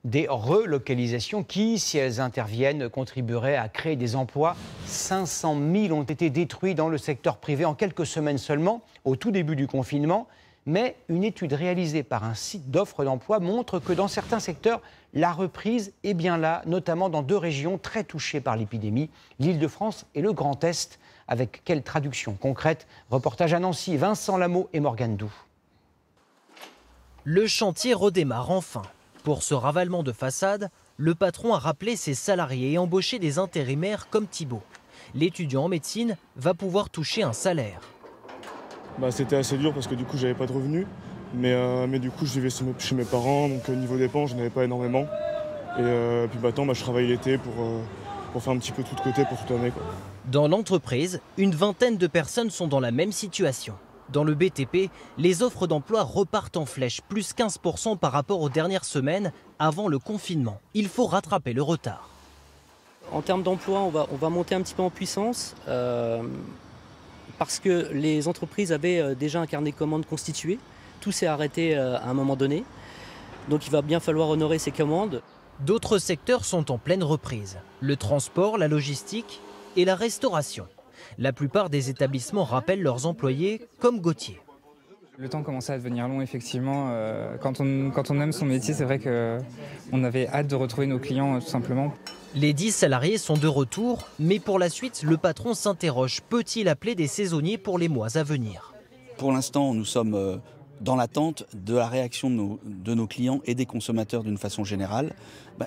Des relocalisations qui, si elles interviennent, contribueraient à créer des emplois. 500 000 ont été détruits dans le secteur privé en quelques semaines seulement, au tout début du confinement. Mais une étude réalisée par un site d'offres d'emploi montre que dans certains secteurs, la reprise est bien là, notamment dans 2 régions très touchées par l'épidémie, l'Île-de-France et le Grand Est. Avec quelle traduction concrète? Reportage à Nancy, Vincent Lameau et Morgane Doux. Le chantier redémarre enfin. Pour ce ravalement de façade, le patron a rappelé ses salariés et embauché des intérimaires comme Thibault. L'étudiant en médecine va pouvoir toucher un salaire. C'était assez dur parce que du coup j'avais pas de revenus, mais du coup je vivais chez mes parents, donc niveau dépenses je n'avais pas énormément. Et puis maintenant je travaille l'été pour faire un petit peu tout de côté pour toute l'année. Dans l'entreprise, une vingtaine de personnes sont dans la même situation. Dans le BTP, les offres d'emploi repartent en flèche, plus 15% par rapport aux dernières semaines avant le confinement. Il faut rattraper le retard. En termes d'emploi, on va monter un petit peu en puissance. Parce que les entreprises avaient déjà un carnet de commandes constitué. Tout s'est arrêté à un moment donné. Donc il va bien falloir honorer ces commandes. D'autres secteurs sont en pleine reprise. Le transport, la logistique et la restauration. La plupart des établissements rappellent leurs employés, comme Gauthier. Le temps commençait à devenir long, effectivement. Quand on aime son métier, c'est vrai qu'on avait hâte de retrouver nos clients, tout simplement. Les 10 salariés sont de retour, mais pour la suite, le patron s'interroge. Peut-il appeler des saisonniers pour les mois à venir? Pour l'instant, nous sommes dans l'attente de la réaction de nos clients et des consommateurs d'une façon générale.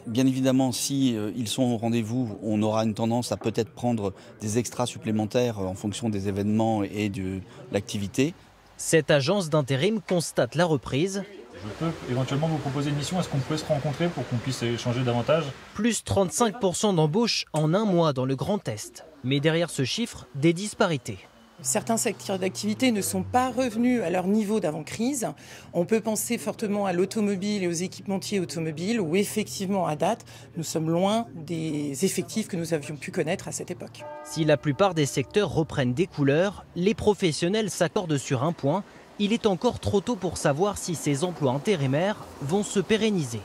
Bien évidemment, si ils sont au rendez-vous, on aura une tendance à peut-être prendre des extras supplémentaires en fonction des événements et de l'activité. Cette agence d'intérim constate la reprise. Je peux éventuellement vous proposer une mission. Est-ce qu'on peut se rencontrer pour qu'on puisse échanger davantage? Plus 35% d'embauches en un mois dans le Grand Est. Mais derrière ce chiffre, des disparités. Certains secteurs d'activité ne sont pas revenus à leur niveau d'avant-crise. On peut penser fortement à l'automobile et aux équipementiers automobiles où effectivement à date, nous sommes loin des effectifs que nous avions pu connaître à cette époque. Si la plupart des secteurs reprennent des couleurs, les professionnels s'accordent sur un point. Il est encore trop tôt pour savoir si ces emplois intérimaires vont se pérenniser.